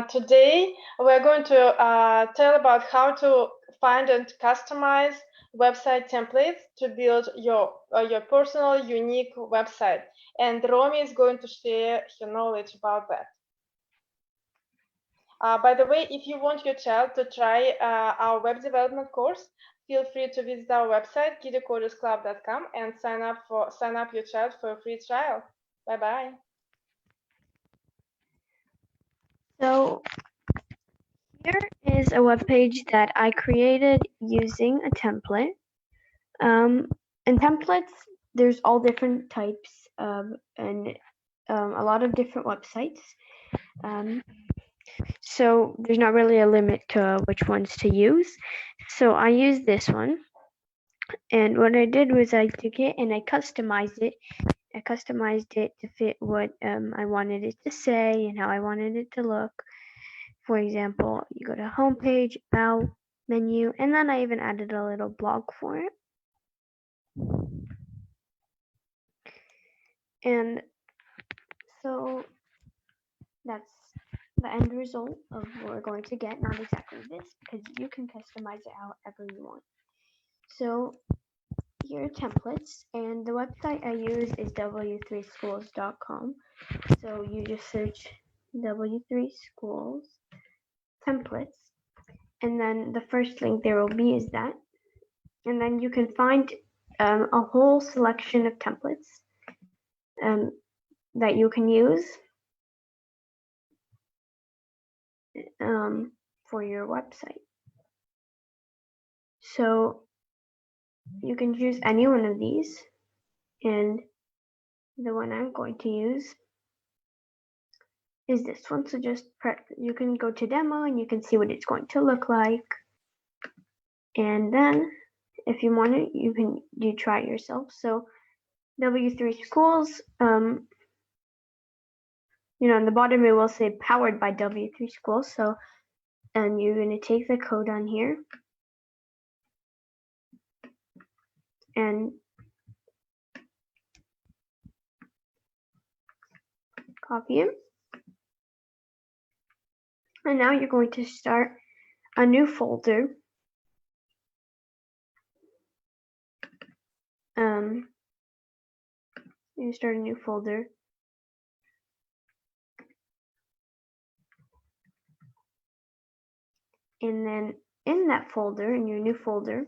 Today we're going to tell about how to find and customize website templates to build your personal unique website. And Romy is going to share her knowledge about that. By the way, if you want your child to try our web development course, feel free to visit our website, kiddycodersclub.com, and sign up your child for a free trial. Bye-bye. So here is a web page that I created using a template. And templates, there's all different types and a lot of different websites. So there's not really a limit to which ones to use. So I used this one. And what I did was I took it and I customized it. I customized it to fit what I wanted it to say and how I wanted it to look. For example, you go to homepage, about, menu, and then I even added a little blog for it. And so that's the end result of what we're going to get. Not exactly this, because you can customize it however you want. So here are templates, and the website I use is w3schools.com. So you just search W3 Schools templates, and then the first link there will be is that, and then you can find a whole selection of templates that you can use for your website. So you can choose any one of these, and the one I'm going to use is this one. So just you can go to demo and you can see what it's going to look like, and then if you want it, you try it yourself. So W3 Schools, on the bottom it will say powered by W3 Schools. So you're going to take the code on here and copy it. And now you're going to start a new folder. You start a new folder. And then in that folder, in your new folder,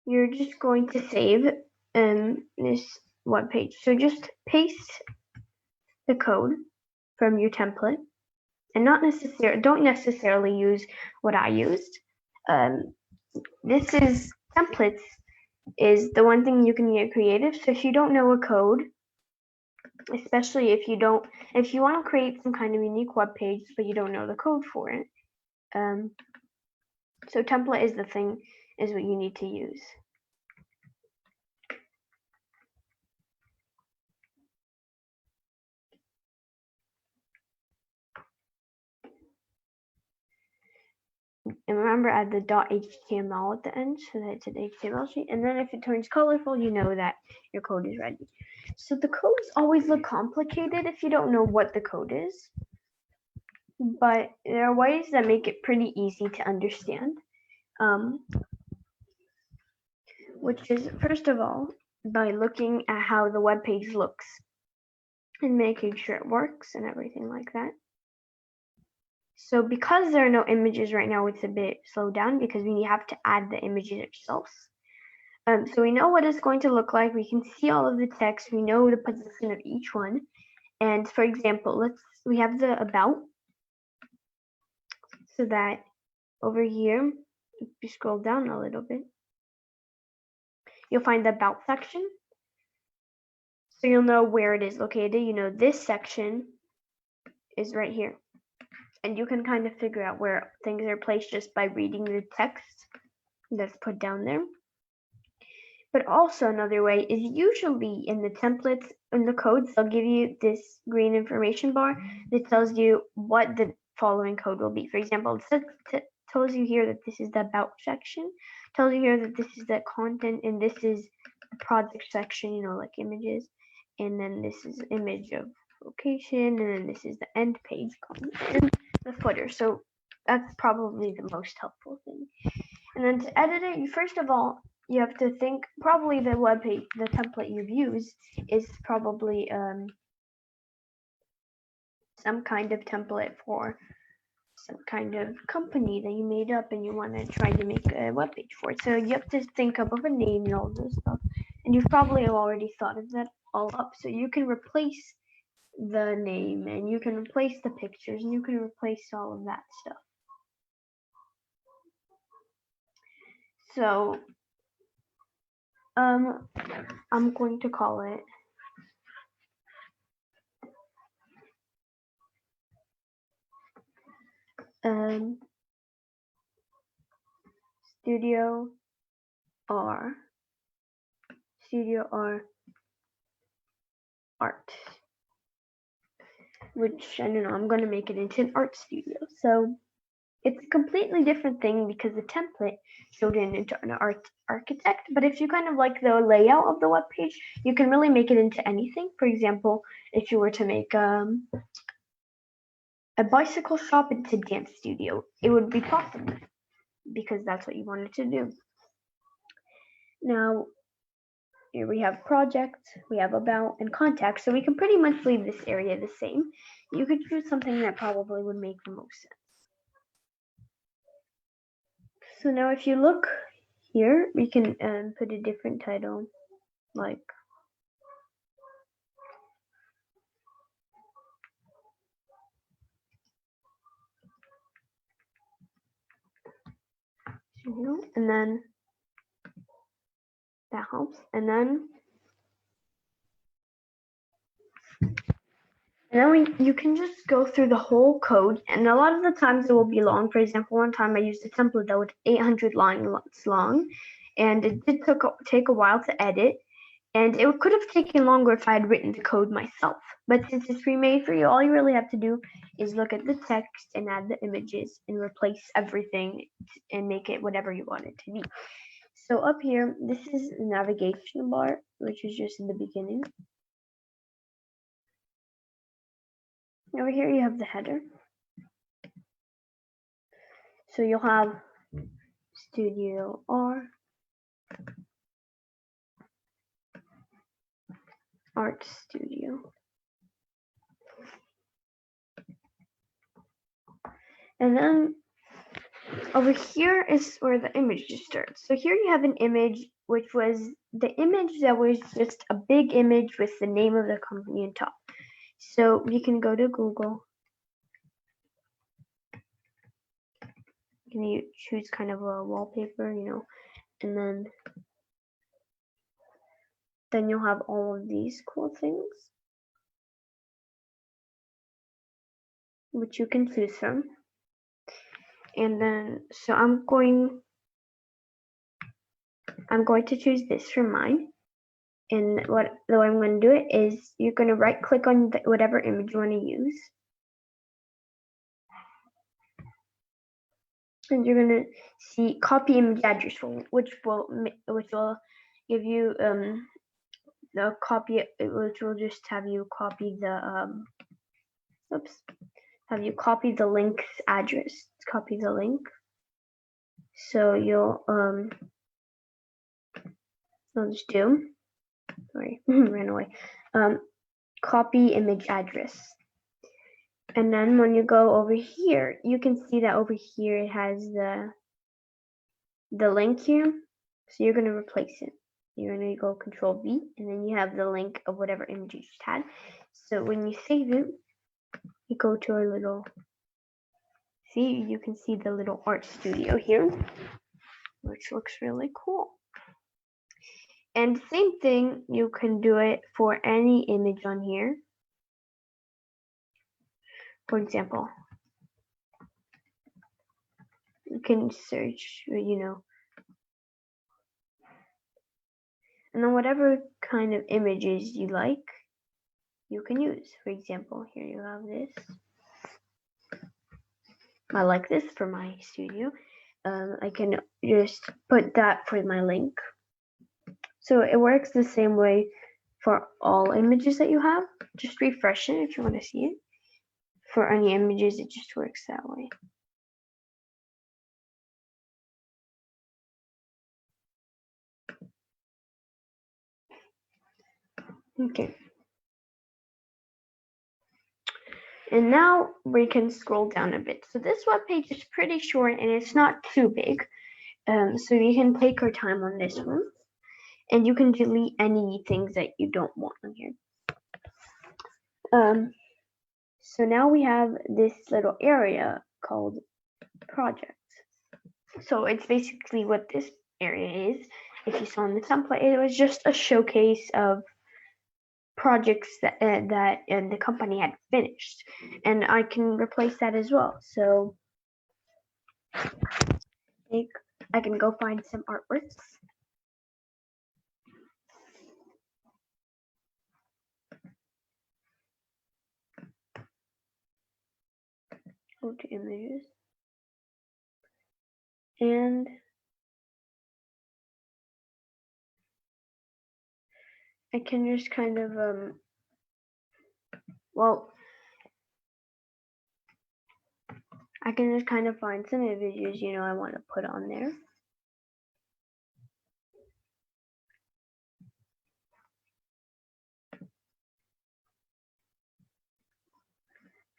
you're just going to save this web page. So just paste the code from your template, and don't necessarily use what I used. This is templates is the one thing you can get creative. So if you don't know a code, especially if you want to create some kind of unique web page but you don't know the code for it, so template is what you need to use. And remember, add the .html at the end so that it's an HTML sheet. And then if it turns colorful, you know that your code is ready. So the codes always look complicated if you don't know what the code is. But there are ways that make it pretty easy to understand. Which is, first of all, by looking at how the web page looks and making sure it works and everything like that. So because there are no images right now, it's a bit slowed down because we have to add the images ourselves. So we know what it's going to look like. We can see all of the text. We know the position of each one. And for example, we have the about. So that over here, if you scroll down a little bit, you'll find the about section. So you'll know where it is located. This section is right here. And you can kind of figure out where things are placed just by reading the text that's put down there. But also another way is usually in the templates, in the codes, they'll give you this green information bar that tells you what the following code will be. For example, it tells you here that this is the about section, tells you here that this is the content, and this is the project section, like images. And then this is image of location, and then this is the end page content. And footer. So that's probably the most helpful thing. And then to edit it, first of all, you have to think, probably the web page, the template you've used is probably some kind of template for some kind of company that you made up and you want to try to make a web page for it. So you have to think up of a name and all this stuff. And you've probably already thought of that all up. So you can replace the name and you can replace the pictures and you can replace all of that stuff. So I'm going to call it Studio R Art, which I don't know, I'm going to make it into an art studio. So it's a completely different thing because the template showed it into an architect. But if you kind of like the layout of the web page, you can really make it into anything. For example, if you were to make a bicycle shop into dance studio, it would be possible because that's what you wanted to do. Now, here we have project, we have about, and contact. So we can pretty much leave this area the same. You could choose something that probably would make the most sense. So now if you look here, we can put a different title, like and then that helps. And then you can just go through the whole code, and a lot of the times it will be long. For example, one time I used a template that was 800 lines long, and it did take a while to edit, and it could have taken longer if I had written the code myself. But since it's pre-made for you, all you really have to do is look at the text and add the images and replace everything and make it whatever you want it to be. So up here, this is the navigation bar, which is just in the beginning. Over here you have the header. So you'll have Studio R, Art Studio. And then over here is where the images start. So here you have an image, which was the image that was just a big image with the name of the company on top. So you can go to Google. You choose kind of a wallpaper, and then you'll have all of these cool things, which you can choose from. And then, so I'm going to choose this for mine. And the way I'm going to do it is you're going to right click on whatever image you want to use. And you're going to see copy image address, which will give you the copy, which will just have you copy the have you copy the link's address. Copy the link. So you'll I'll just do, sorry, ran away. Copy image address. And then when you go over here, you can see that over here it has the link here. So you're going to replace it. You're going to go Control V, and then you have the link of whatever image you just had. So when you save it, you go to our little, you can see the little art studio here, which looks really cool. And same thing, you can do it for any image on here. For example, you can search, and then whatever kind of images you like, you can use. For example, here you have this. I like this for my studio. I can just put that for my link. So it works the same way for all images that you have. Just refresh it if you want to see it. for any images, it just works that way. Okay. And now we can scroll down a bit. So this web page is pretty short and it's not too big. So you can take your time on this one. And you can delete any things that you don't want on here. So now we have this little area called projects. So it's basically what this area is. If you saw in the template, it was just a showcase of projects that the company had finished, and I can replace that as well. So I can go find some artworks. Go to images, and I can just kind of I can just kind of find some images, I want to put on there.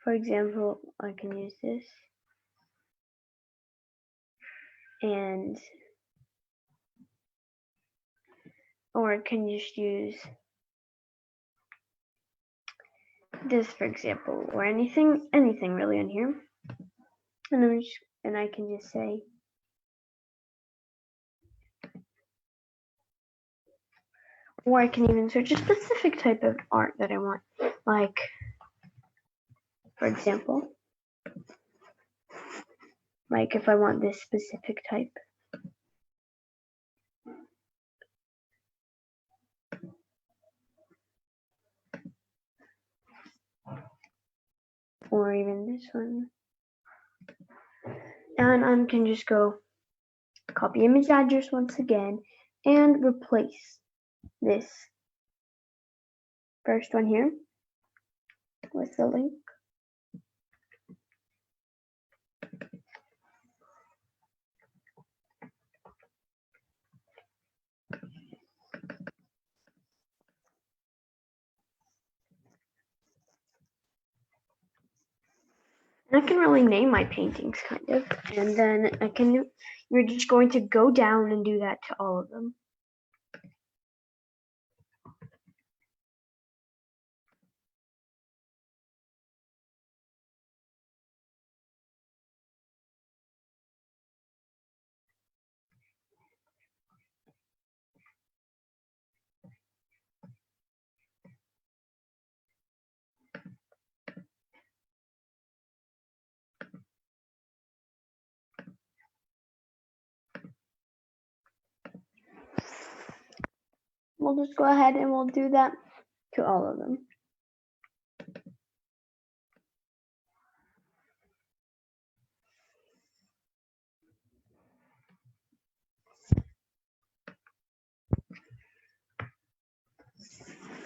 For example, I can use this, or I can just use this, for example, or anything really on here, and I can just say, or I can even search a specific type of art that I want, like, for example, like if I want this specific type. Or even this one. And I can just go copy image address once again and replace this first one here with the link. And I can really name my paintings kind of, and then you're just going to go down and do that to all of them. We'll just go ahead and we'll do that to all of them.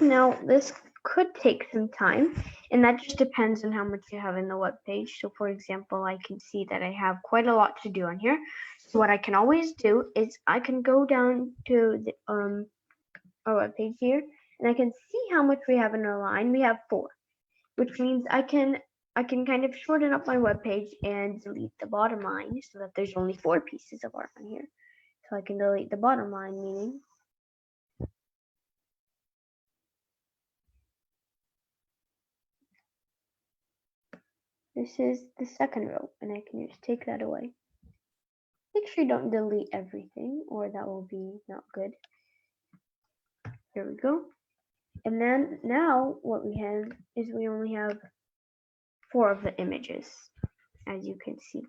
Now, this could take some time, and that just depends on how much you have in the web page. So, for example, I can see that I have quite a lot to do on here. So what I can always do is I can go down to the, our web page here, and I can see how much we have in our line. We have 4, which means I can kind of shorten up my web page and delete the bottom line so that there's only 4 pieces of art on here. So I can delete the bottom line, meaning this is the second row, and I can just take that away. Make sure you don't delete everything, or that will be not good. There we go. And then now what we have is we only have 4 of the images, as you can see.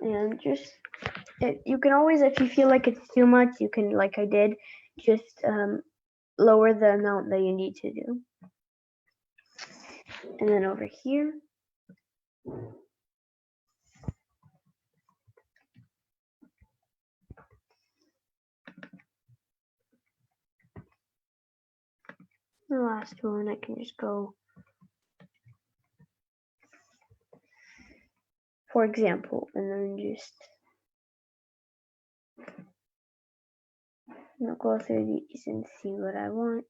And just you can always, if you feel like it's too much, you can, like I did, just lower the amount that you need to do. And then over here, the last one, I can just go, for example, and then just go through these and see what I want.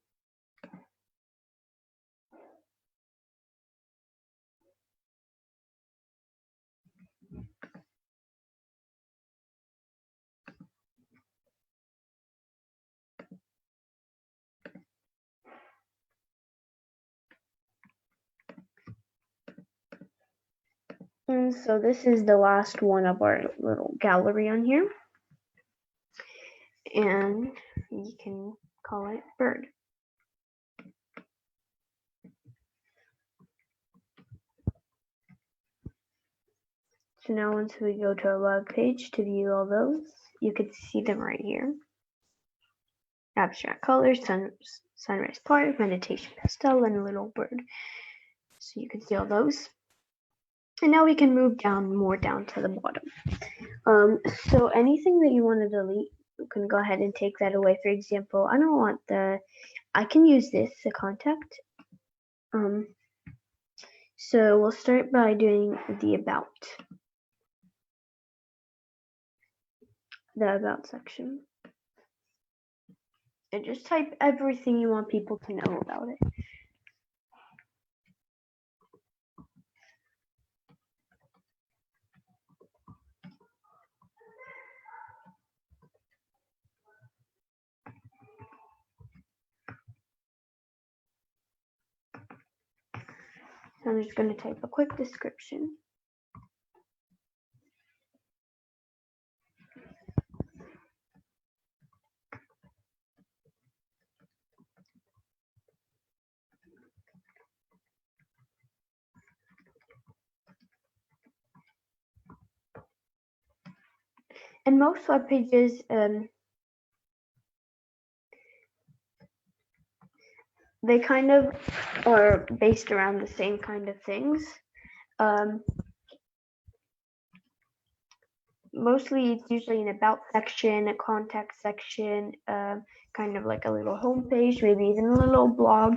And so this is the last one of our little gallery on here. And you can call it bird. So now once we go to our web page to view all those, you can see them right here. Abstract colors, sunrise part, meditation pastel, and a little bird. So you can see all those. And now we can move more down to the bottom. So anything that you want to delete, you can go ahead and take that away. For example, I don't want I can use this, the contact. So we'll start by doing the about section. And just type everything you want people to know about it. So I'm just going to type a quick description. And most web pages, they kind of are based around the same kind of things. Mostly it's usually an about section, a contact section, kind of like a little home page, maybe even a little blog,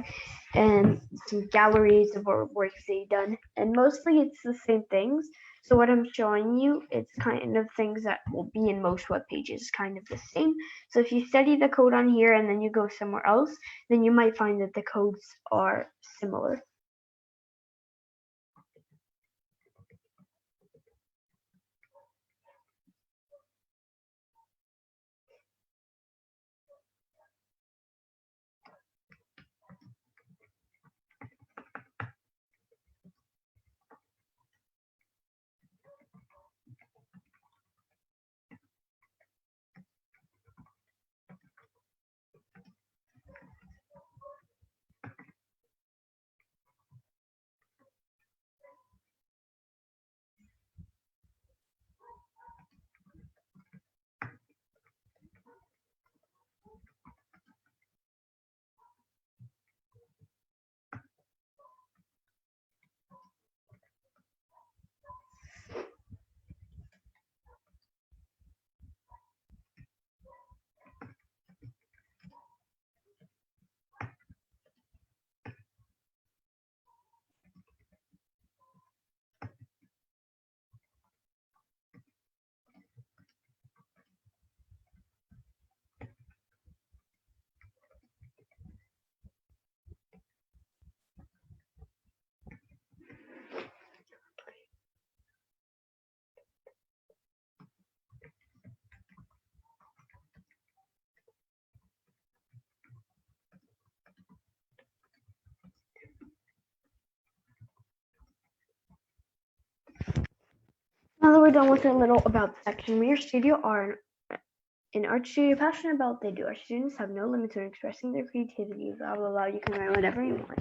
and some galleries of work they've done. And mostly it's the same things. So what I'm showing you, it's kind of things that will be in most web pages, kind of the same. So if you study the code on here and then you go somewhere else, then you might find that the codes are similar. Now that we're done with the little about section, we are in Art Studio passionate about they do. Our students have no limits on expressing their creativity, blah blah blah. You can write whatever you want.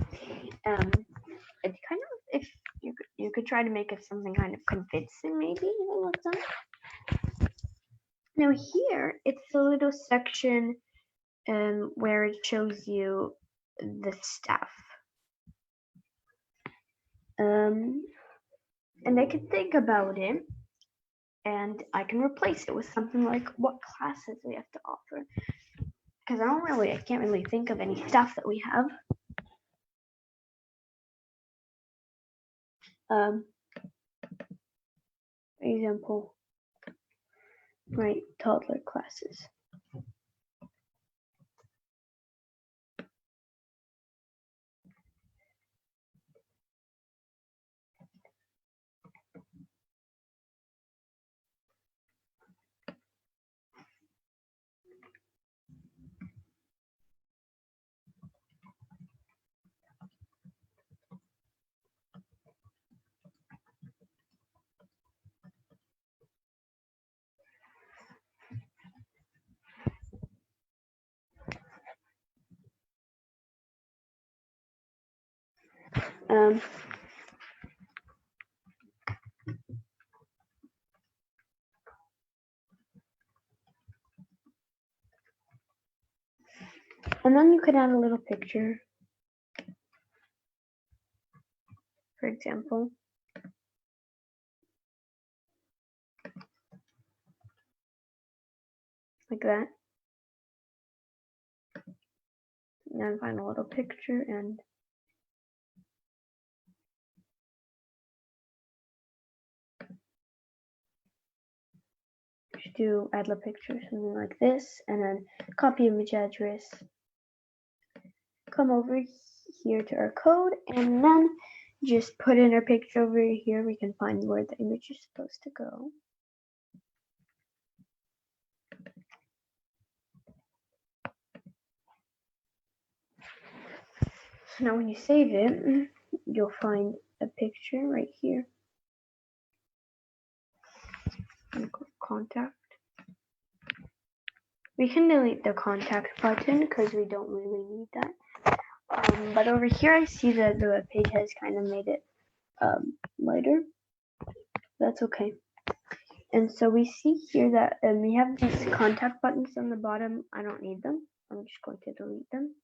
It's kind of, if you you could try to make it something kind of convincing, maybe. Like that. Now here, it's a little section where it shows you the stuff. And I can think about it, and I can replace it with something like what classes we have to offer. Because I can't really think of any stuff that we have. For example, right, toddler classes. And then you could add a little picture, for example. Like that. And then find a little picture and just add a picture, something like this, and then copy image address. Come over here to our code, and then just put in our picture over here. We can find where the image is supposed to go. So now when you save it, you'll find a picture right here. And go contact. We can delete the contact button because we don't really need that. But over here I see that the web page has kind of made it lighter. That's okay. And so we see here that we have these contact buttons on the bottom. I don't need them. I'm just going to delete them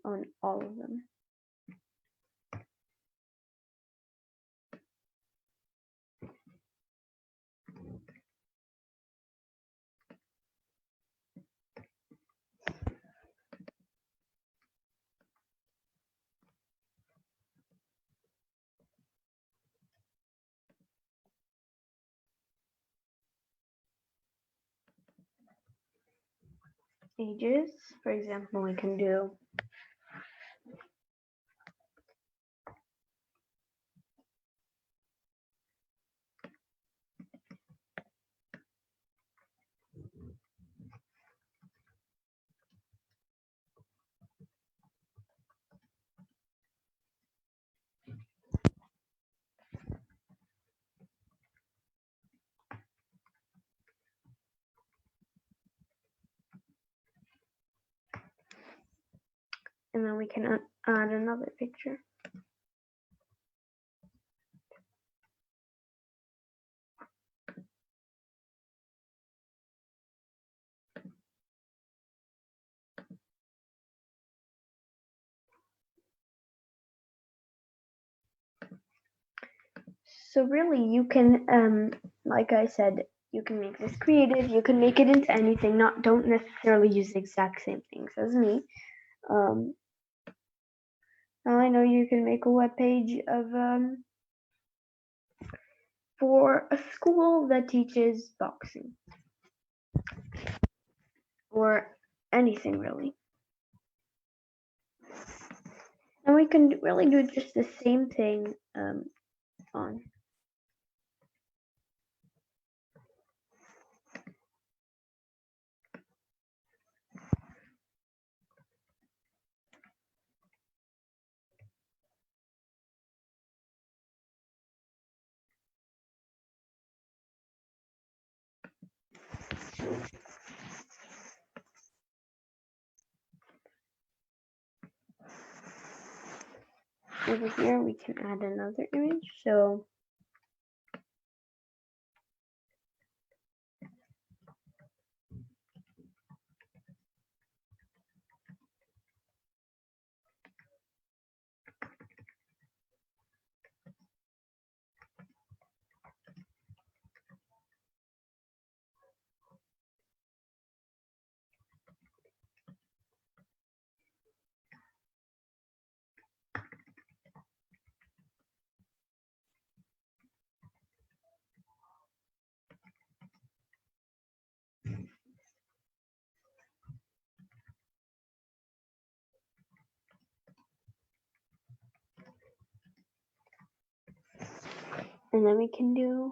on all of them. Ages, for example, we can do and then we can add another picture. So really you can, like I said, you can make this creative, you can make it into anything, don't necessarily use the exact same things as me. Now I know you can make a web page of for a school that teaches boxing or anything really. And we can really do just the same thing on. over here we can add another image. So and then we can do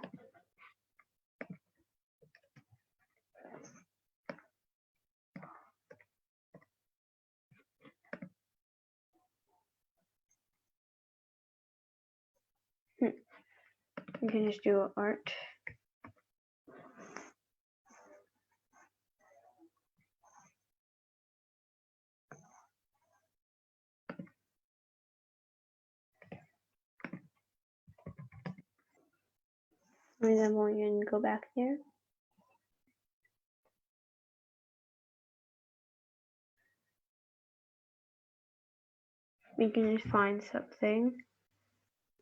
we can just do art. And then we'll even go back there. We can just find something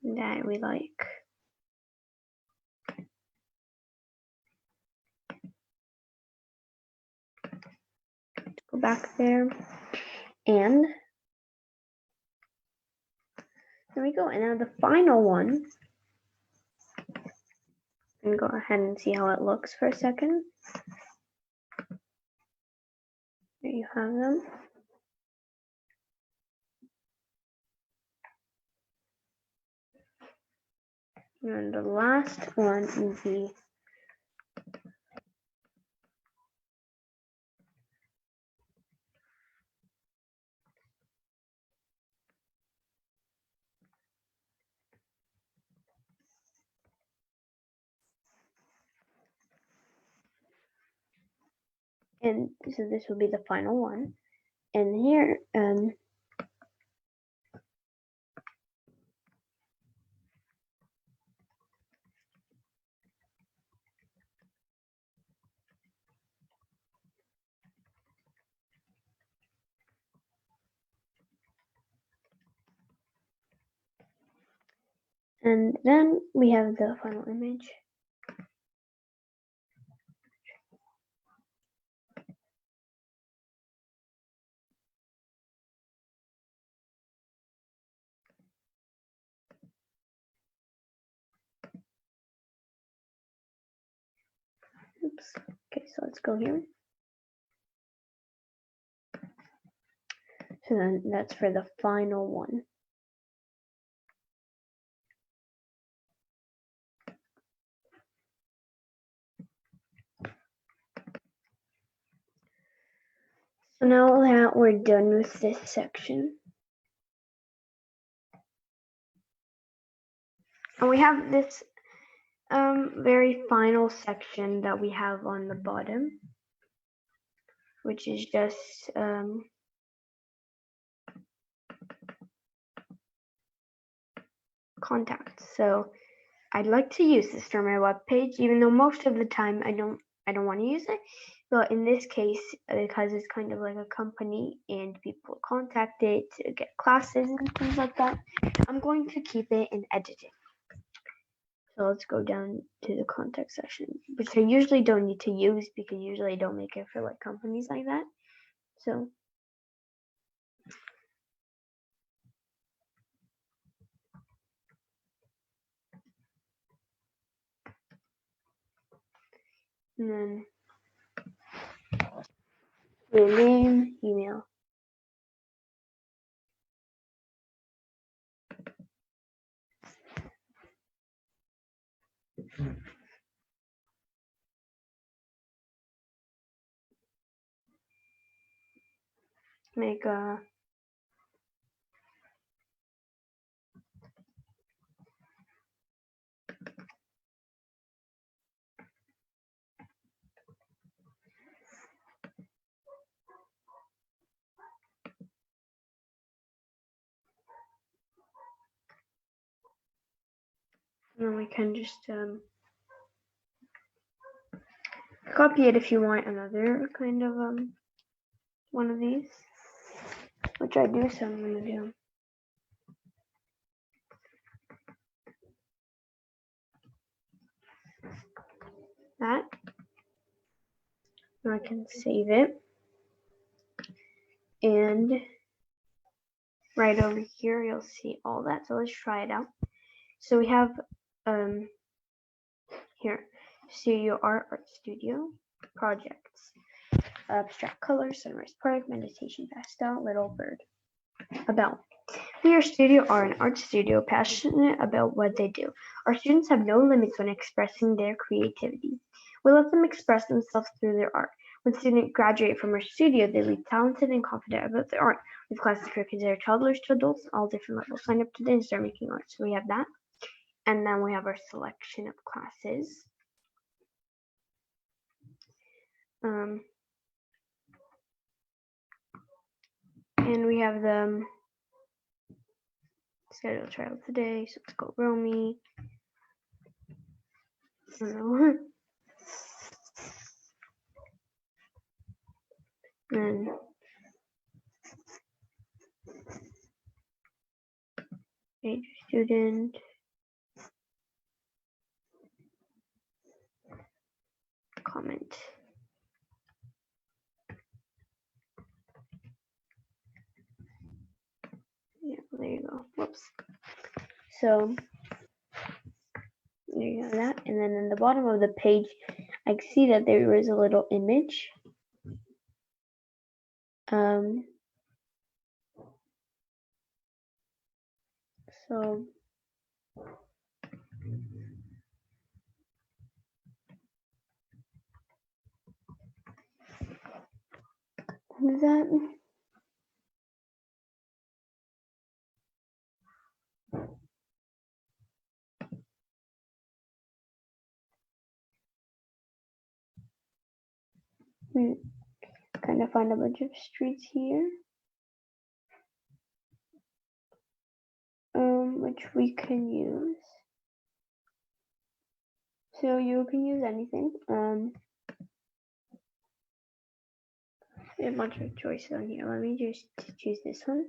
that we like. Go back there, and there we go. And now the final one, and go ahead and see how it looks for a second. There you have them. And the last one is the and so this will be the final one. And here, and then we have the final image. Oops. Okay, so let's go here. So then that's for the final one. So now that we're done with this section, and we have this very final section that we have on the bottom, which is just contacts. So I'd like to use this for my web page, even though most of the time I don't want to use it. But in this case, because it's kind of like a company and people contact it to get classes and things like that, I'm going to keep it and edit it. So let's go down to the contact section, which I usually don't need to use because usually I don't make it for like companies like that. So and then your name, email. Make a And then we can just copy it if you want another kind of one of these, which I do, so I'm gonna do that. Now I can save it, and right over here you'll see all that. So let's try it out. So we have here Studio Art Studio projects, abstract colors, sunrise park, meditation pastel, little bird. About. We are Studio are an art studio passionate about what they do. Our students have no limits when expressing their creativity. We let them express themselves through their art. When students graduate from our studio, they leave talented and confident about their art. We have classes for kids that are toddlers to adults, all different levels. Sign up today and start making art. So we have that. And then we have our selection of classes. And we have the schedule trial today. So let's go Romy. I don't know. And major student. Comment. Yeah, there you go. Whoops. So there you have that. And then in the bottom of the page, I can see that there is a little image. So that we kind of find a bunch of streets here, which we can use. So you can use anything. A bunch of choices on here. Let me just choose this one.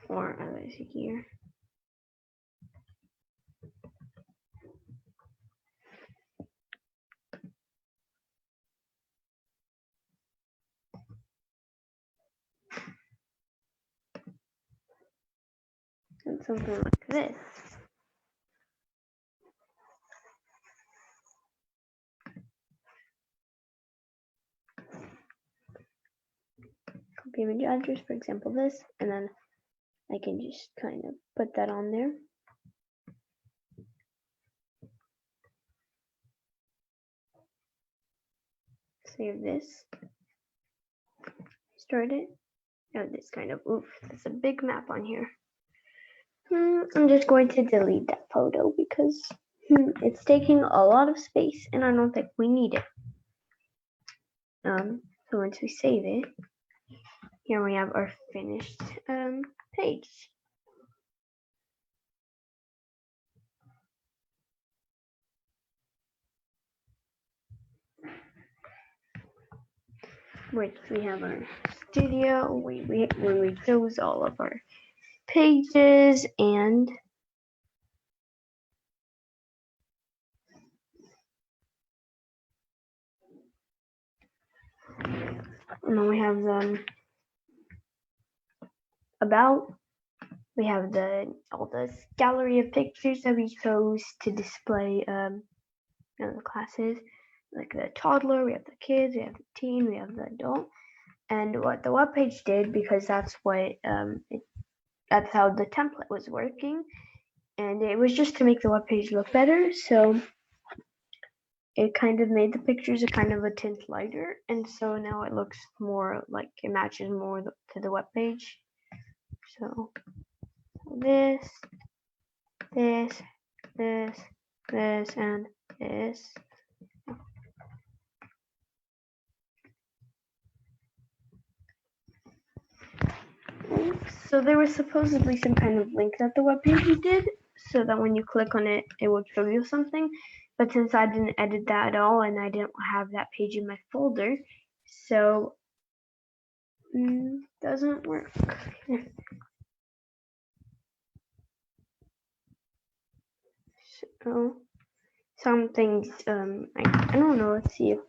Or others here. And something like this. Copy image address, for example, this, and then I can just kind of put that on there. Save this. Start it. Now this kind of, oof, there's a big map on here. I'm just going to delete that photo because it's taking a lot of space and I don't think we need it. So once we save it, here we have our finished page. Which we have our studio, when we chose all of our pages, and then we have the about. We have all the gallery of pictures that we chose to display the classes, like the toddler, we have the kids, we have the teen, we have the adult, and what the web page did, because that's what that's how the template was working, and it was just to make the web page look better. So it kind of made the pictures a kind of a tint lighter, and so now it looks more like it matches more to the web page. So this, and this. So there was supposedly some kind of link that the web page did, so that when you click on it, it would show you something. But since I didn't edit that at all and I didn't have that page in my folder, so doesn't work. So some things I don't know. Let's see if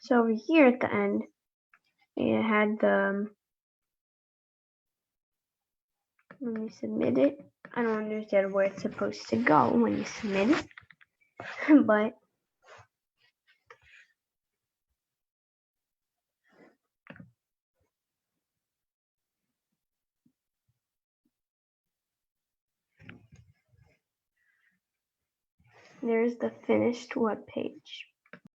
so over here at the end it had the when you submit it. I don't understand where it's supposed to go when you submit it, but there's the finished web page.